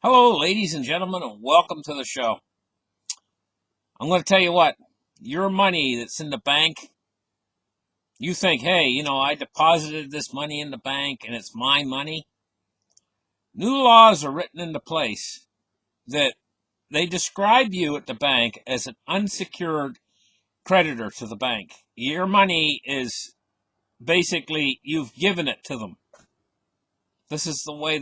Hello, ladies and gentlemen, and welcome to the show. I'm going to tell you what, your money that's in the bank, you think, hey, I deposited this money in the bank and it's my money. New laws are written into place that they describe you at the bank as an unsecured creditor to the bank. Your money is basically, you've given it to them. This is the way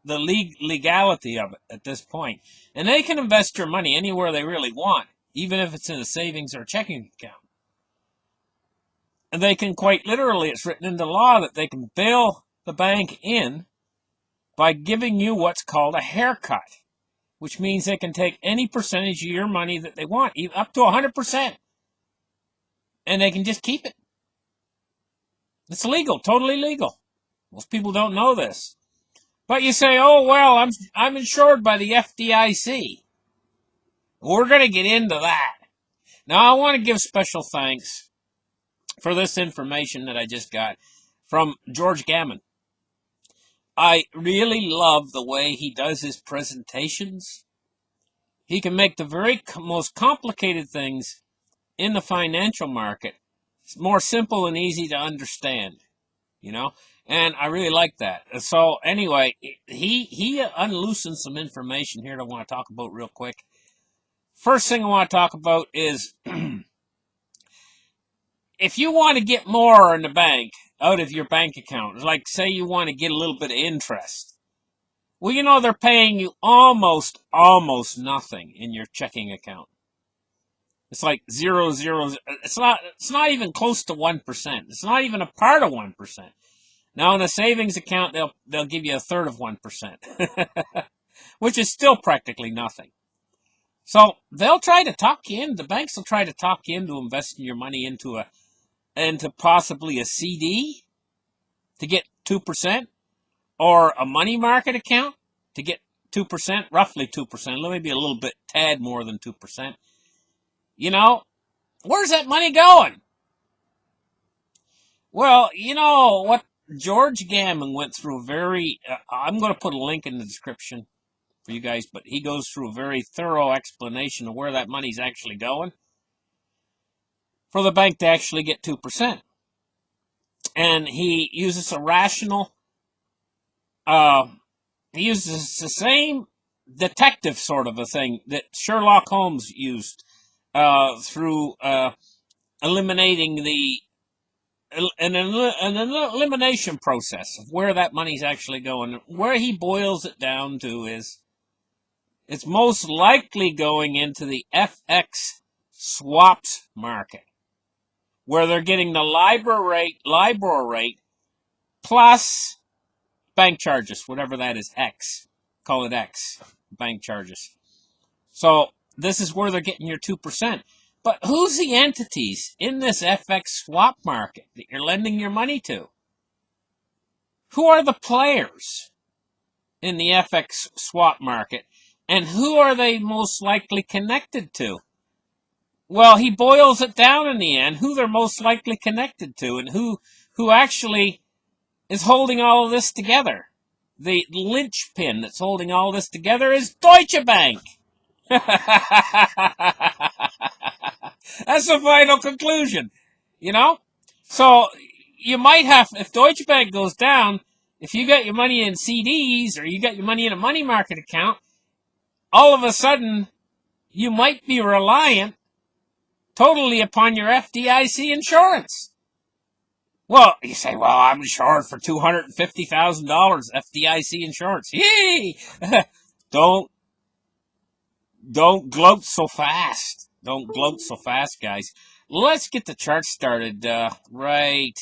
the legality of it at this point. And they can invest your money anywhere they really want, even if it's in a savings or checking account. And they can quite literally, it's written into law that they can bail the bank in by giving you what's called a haircut, which means they can take any percentage of your money that they want, up to 100%, and they can just keep it. It's legal, totally legal. Most people don't know this. But you say, oh, well, I'm insured by the FDIC. We're going to get into that. Now, I want to give special thanks for this information that I just got from George Gammon. I really love the way he does his presentations. He can make the very most complicated things in the financial market more simple and easy to understand, and I really like that. So anyway, he unloosened some information here that I want to talk about real quick. First thing I want to talk about is if you want to get more in the bank out of your bank account, like say you want to get a little bit of interest, well, they're paying you almost nothing in your checking account. It's like 0.00. It's not even close to 1%. It's not even a part of 1%. Now in a savings account, they'll give you a third of 1%, which is still practically nothing. So they'll try to talk you in. The banks will try to talk you into investing your money into possibly a CD to get 2%, or a money market account to get 2%, roughly 2%, maybe a little bit, tad more than 2%. Where's that money going? Well, what George Gammon went through I'm going to put a link in the description for you guys, but he goes through a very thorough explanation of where that money's actually going for the bank to actually get 2%. And he uses a rational, he uses the same detective sort of a thing that Sherlock Holmes used through eliminating an elimination process of where that money's actually going. Where he boils it down to is it's most likely going into the FX swaps market, where they're getting the LIBOR rate plus bank charges, whatever that is, X. Call it X, bank charges. So this is where they're getting your 2%. But who's the entities in this FX swap market that you're lending your money to? Who are the players in the FX swap market? And who are they most likely connected to? Well, he boils it down in the end, who they're most likely connected to, and who actually is holding all of this together. The linchpin that's holding all this together is Deutsche Bank. That's the final conclusion, So you might have, if Deutsche Bank goes down, if you got your money in CDs or you got your money in a money market account, all of a sudden you might be reliant totally upon your FDIC insurance. Well, you say, well, I'm insured for $250,000 FDIC insurance. Yay! Don't gloat so fast. Don't gloat so fast, guys. Let's get the chart started right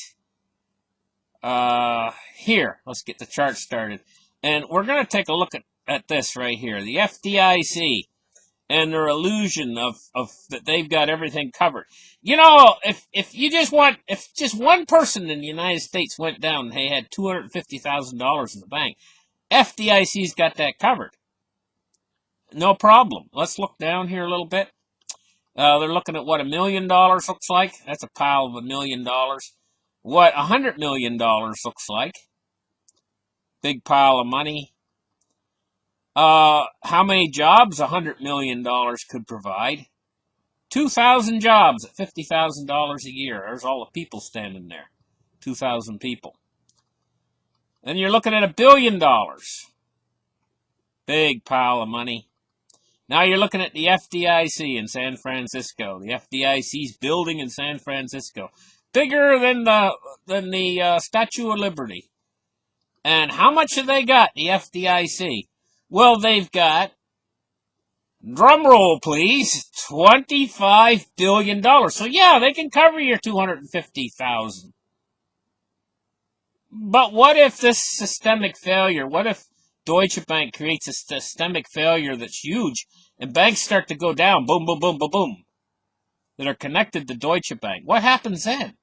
here. Let's get the chart started. And we're going to take a look at this right here. The FDIC and their illusion of that they've got everything covered. If just one person in the United States went down and they had $250,000 in the bank, FDIC's got that covered. No problem. Let's look down here a little bit. They're looking at what $1 million looks like. That's a pile of $1 million. What $100 million looks like. Big pile of money. How many jobs $100 million could provide? 2,000 jobs at $50,000 a year. There's all the people standing there. 2,000 people. Then you're looking at $1 billion. Big pile of money. Now you're looking at the FDIC in San Francisco. The FDIC's building in San Francisco. Bigger than the Statue of Liberty. And how much have they got, the FDIC? Well, they've got, drum roll please, $25 billion. So yeah, they can cover your $250,000. But what if this systemic failure, what if Deutsche Bank creates a systemic failure that's huge and banks start to go down, boom, boom, boom, boom, boom, that are connected to Deutsche Bank? What happens then?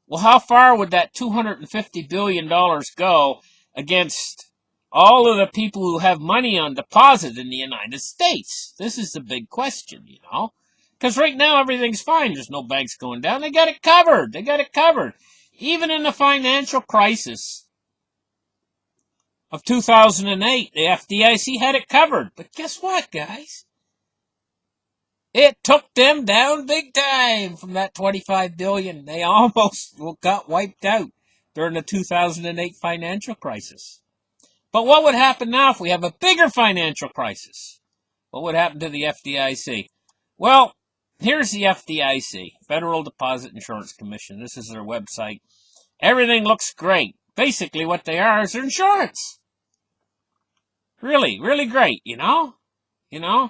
Well, how far would that $250 billion go against all of the people who have money on deposit in the United States? This is the big question, you know. Because right now everything's fine. There's no banks going down. They got it covered. They got it covered. Even in the financial crisis of 2008, the FDIC had it covered. But guess what, guys? It took them down big time from that $25 billion. They almost got wiped out during the 2008 financial crisis. But what would happen now if we have a bigger financial crisis? What would happen to the FDIC? Well, here's the FDIC, Federal Deposit Insurance Commission. This is their website. Everything looks great. Basically, what they are is insurance. Really, really great, you know? You know?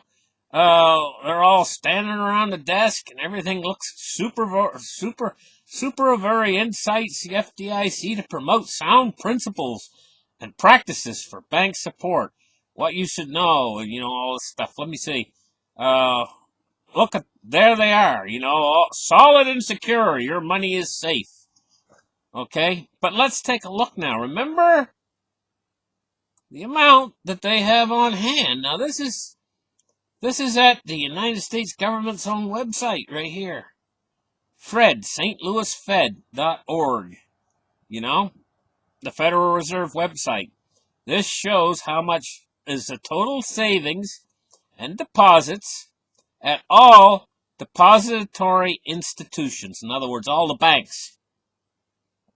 They're all standing around the desk and everything looks super very incites the FDIC to promote sound principles and practices for bank support. What you should know, you know, all this stuff. Let me see. Look at, there they are, you know, solid and secure. Your money is safe. Okay? But let's take a look now. Remember the amount that they have on hand. Now this is at the United States government's own website right here. Fed, stlouisfed.org. You know, the Federal Reserve website. This shows how much is the total savings and deposits at all depository institutions. In other words, all the banks.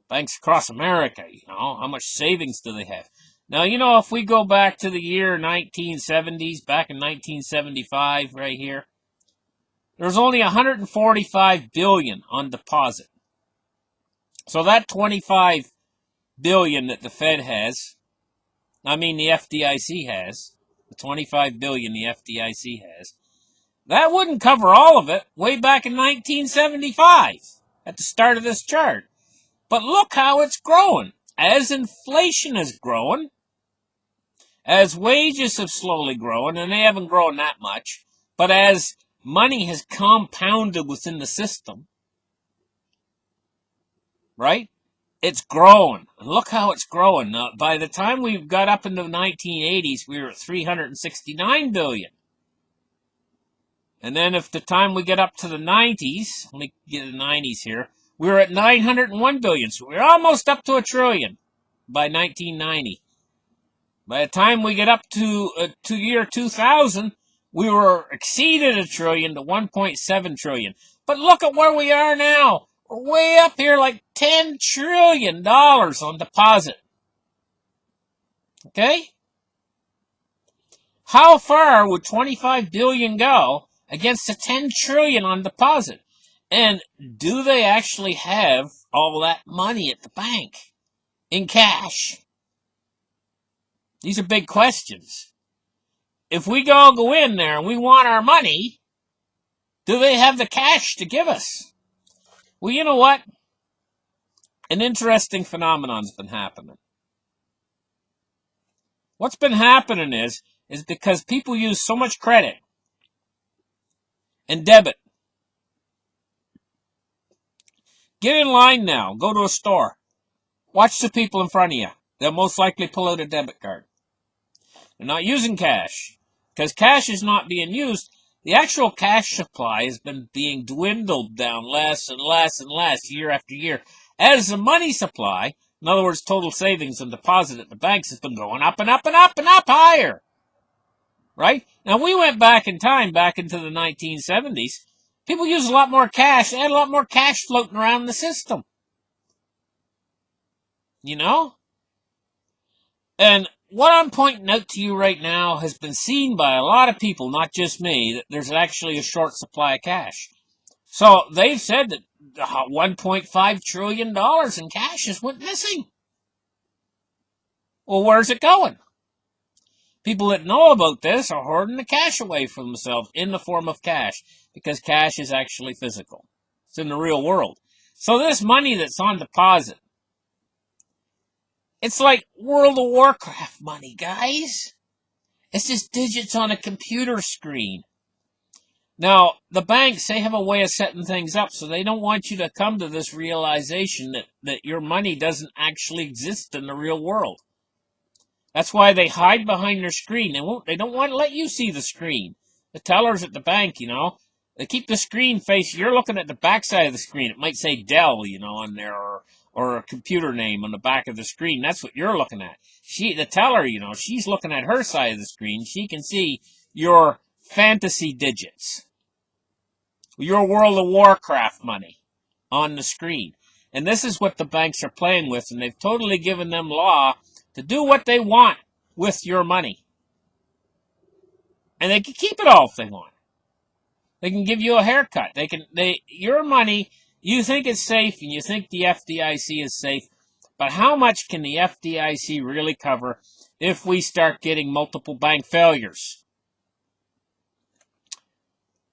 Banks across America, you know, how much savings do they have? Now, you know, if we go back to the year 1970s, back in 1975, right here, there's only $145 billion on deposit. So that $25 billion that the Fed has, the FDIC has, the $25 billion the FDIC has, that wouldn't cover all of it way back in 1975 at the start of this chart. But look how it's growing. As inflation is growing, as wages have slowly grown, and they haven't grown that much, but as money has compounded within the system, right? It's growing. And look how it's growing. Now, by the time we got up into the 1980s, we were at $369 billion. And then if the time we get up to the 90s, let me get the 90s here, we were at $901 billion. So we're almost up to $1 trillion by 1990. By the time we get up to year 2000, we were exceeded $1 trillion to $1.7 trillion. But look at where we are now. We're way up here, like $10 trillion on deposit. Okay? How far would $25 billion go against the $10 trillion on deposit? And do they actually have all that money at the bank in cash? These are big questions. If we go in there and we want our money, do they have the cash to give us? Well, you know what? An interesting phenomenon's been happening. What's been happening is because people use so much credit and debit. Get in line now. Go to a store. Watch the people in front of you. They'll most likely pull out a debit card. They're not using cash. Because cash is not being used. The actual cash supply has been being dwindled down less and less and less year after year. As the money supply, In other words, total savings and deposit at the banks has been going up and up and up and up higher. Right? Now, we went back in time, back into the 1970s. People used a lot more cash. They had a lot more cash floating around the system. You know? And what I'm pointing out to you right now has been seen by a lot of people, not just me, that there's actually a short supply of cash. So they've said that $1.5 trillion in cash has went missing. Well, where's it going? People that know about this are hoarding the cash away from themselves in the form of cash, because cash is actually physical. It's in the real world. So this money that's on deposit, it's like World of Warcraft money, guys. It's just digits on a computer screen. Now, the banks, they have a way of setting things up, so they don't want you to come to this realization that your money doesn't actually exist in the real world. That's why they hide behind their screen. They don't want to let you see the screen. The tellers at the bank, they keep the screen facing. You're looking at the backside of the screen. It might say Dell, on there, or a computer name on the back of the screen. That's what you're looking at. The teller, she's looking at her side of the screen. She can see your fantasy digits, your World of Warcraft money on the screen. And this is what the banks are playing with, and they've totally given them law to do what they want with your money. And they can keep it all if they want. They can give you a haircut. Your money, you think it's safe and you think the FDIC is safe, but how much can the FDIC really cover if we start getting multiple bank failures?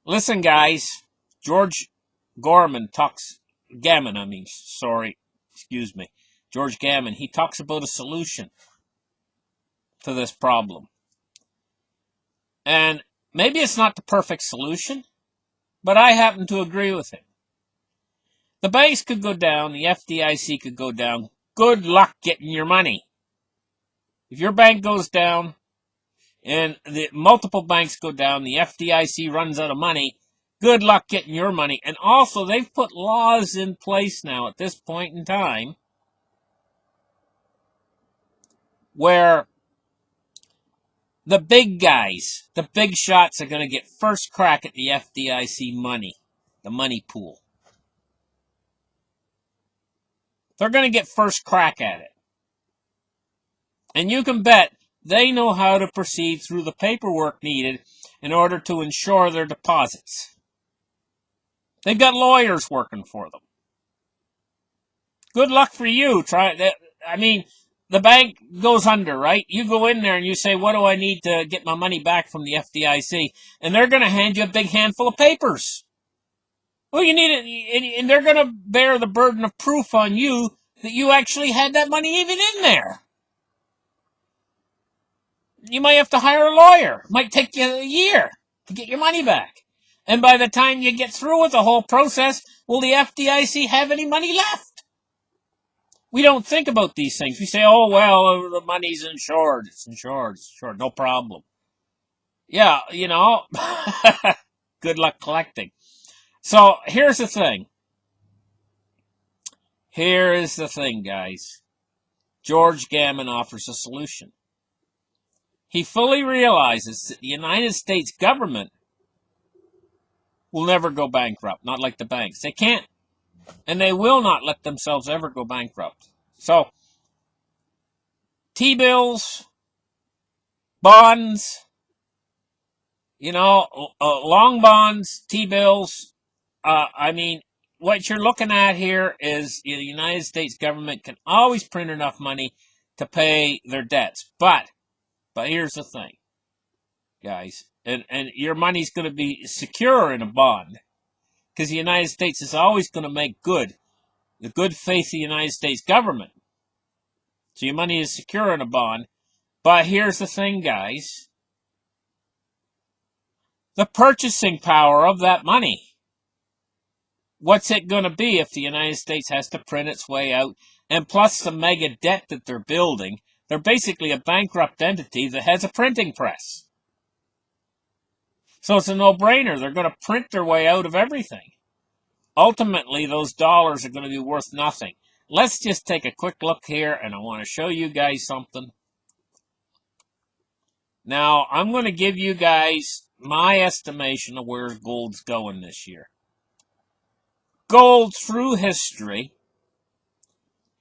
Listen, guys, George Gammon, he talks about a solution to this problem. And maybe it's not the perfect solution, but I happen to agree with him. The banks could go down, the FDIC could go down. Good luck getting your money. If your bank goes down and the multiple banks go down, the FDIC runs out of money, good luck getting your money. And also, they've put laws in place now at this point in time where the big guys, the big shots, are going to get first crack at the FDIC money, the money pool. They're going to get first crack at it. And you can bet they know how to proceed through the paperwork needed in order to ensure their deposits. They've got lawyers working for them. Good luck for you. The bank goes under, right? You go in there and you say, what do I need to get my money back from the FDIC? And they're going to hand you a big handful of papers. Well, you need it, and they're going to bear the burden of proof on you that you actually had that money even in there. You might have to hire a lawyer. It might take you a year to get your money back. And by the time you get through with the whole process, will the FDIC have any money left? We don't think about these things. We say, oh, well, the money's insured. It's insured. No problem. Yeah, good luck collecting. So here's the thing. Here is the thing, guys. George Gammon offers a solution. He fully realizes that the United States government will never go bankrupt, not like the banks. They can't, and they will not let themselves ever go bankrupt. So, T-bills, bonds, long bonds, T-bills, what you're looking at here is the United States government can always print enough money to pay their debts. But here's the thing, guys, and your money's going to be secure in a bond, because the United States is always going to make good the good faith of the United States government. So your money is secure in a bond. But here's the thing, guys. The purchasing power of that money. What's it going to be if the United States has to print its way out? And plus the mega debt that they're building, they're basically a bankrupt entity that has a printing press. So it's a no-brainer. They're going to print their way out of everything. Ultimately, those dollars are going to be worth nothing. let's just take a quick look here, and I want to show you guys something. Now, I'm going to give you guys my estimation of where gold's going this year. Gold, through history,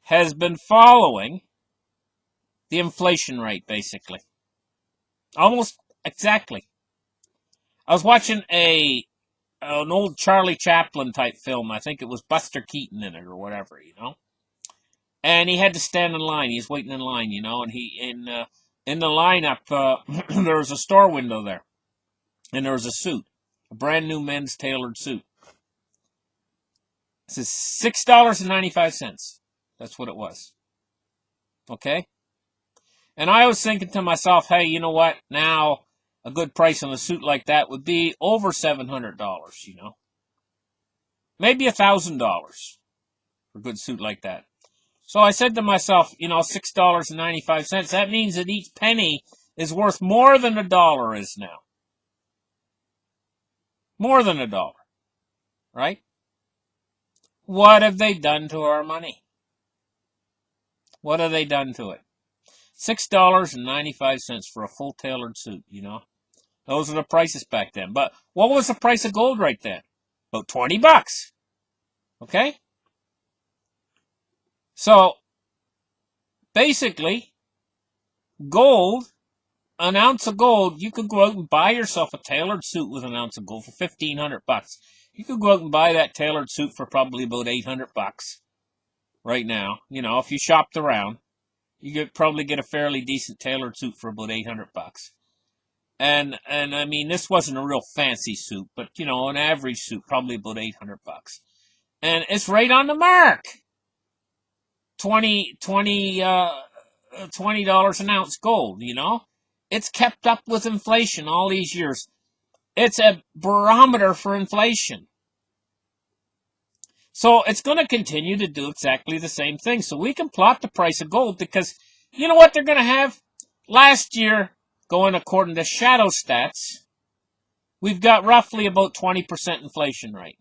has been following the inflation rate, basically. Almost exactly. I was watching an old Charlie Chaplin type film. I think it was Buster Keaton in it or whatever, And he had to stand in line. He was waiting in line, and in the lineup, there was a store window there. And there was a suit, a brand new men's tailored suit. It says $6.95. That's what it was. Okay? And I was thinking to myself, hey, you know what? Now, a good price on a suit like that would be over $700, Maybe $1,000 for a good suit like that. So I said to myself, $6.95. That means that each penny is worth more than $1 is now. More than $1, right? What have they done to our money? What have they done to it? $6.95 for a full tailored suit, Those are the prices back then. But what was the price of gold right then? About $20. Okay? So, basically, gold, an ounce of gold, you could go out and buy yourself a tailored suit with an ounce of gold for $1,500. You could go out and buy that tailored suit for probably about $800 right now. If you shopped around, you could probably get a fairly decent tailored suit for about $800. And I mean, this wasn't a real fancy suit, but an average suit, probably about $800. And it's right on the mark. $20 an ounce gold, It's kept up with inflation all these years. It's a barometer for inflation. So it's going to continue to do exactly the same thing. So we can plot the price of gold because you know what they're going to have? Last year, going according to shadow stats, we've got roughly about 20% inflation rate.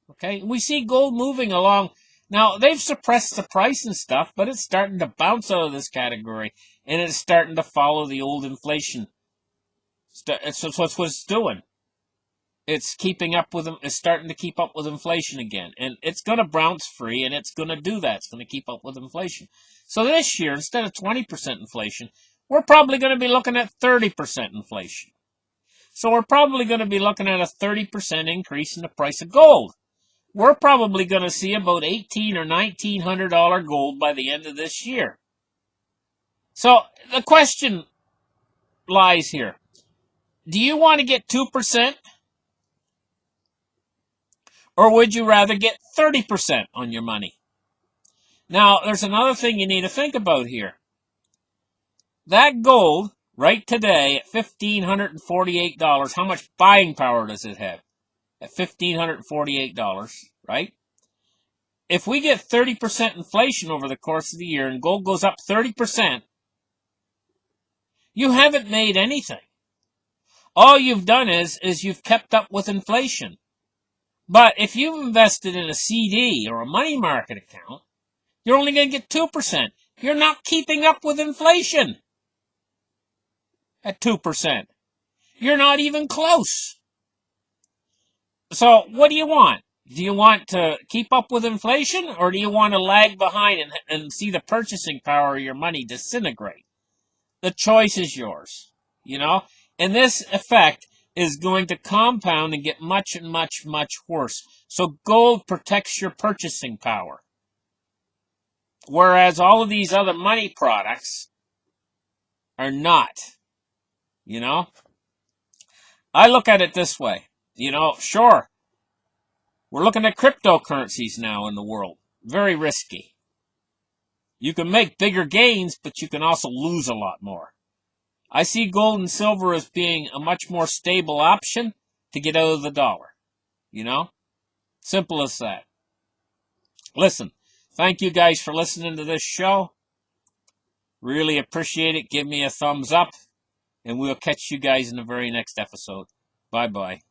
Okay? We see gold moving along. Now, they've suppressed the price and stuff, but it's starting to bounce out of this category, and it's starting to follow the old inflation. That's what it's doing. It's keeping up with them. It's starting to keep up with inflation again, and it's going to bounce free, and it's going to do that. It's going to keep up with inflation. So this year, instead of 20% inflation, we're probably going to be looking at 30% inflation. So we're probably going to be looking at a 30% increase in the price of gold. We're probably going to see about $1,800 or $1,900 gold by the end of this year. So the question lies here. Do you want to get 2%? Or would you rather get 30% on your money? Now, there's another thing you need to think about here. That gold, right today, at $1,548, how much buying power does it have? At $1,548, right? If we get 30% inflation over the course of the year and gold goes up 30%, you haven't made anything. All you've done is you've kept up with inflation. But if you've invested in a CD or a money market account, you're only going to get 2%. You're not keeping up with inflation at 2%. You're not even close. So what do you want? Do you want to keep up with inflation, or do you want to lag behind and see the purchasing power of your money disintegrate? The choice is yours, And this effect is going to compound and get much and much, much worse. So gold protects your purchasing power. Whereas all of these other money products are not, I look at it this way, sure, we're looking at cryptocurrencies now in the world. Very risky. You can make bigger gains, but you can also lose a lot more. I see gold and silver as being a much more stable option to get out of the dollar. Simple as that. Listen, thank you guys for listening to this show. Really appreciate it. Give me a thumbs up, and we'll catch you guys in the very next episode. Bye-bye.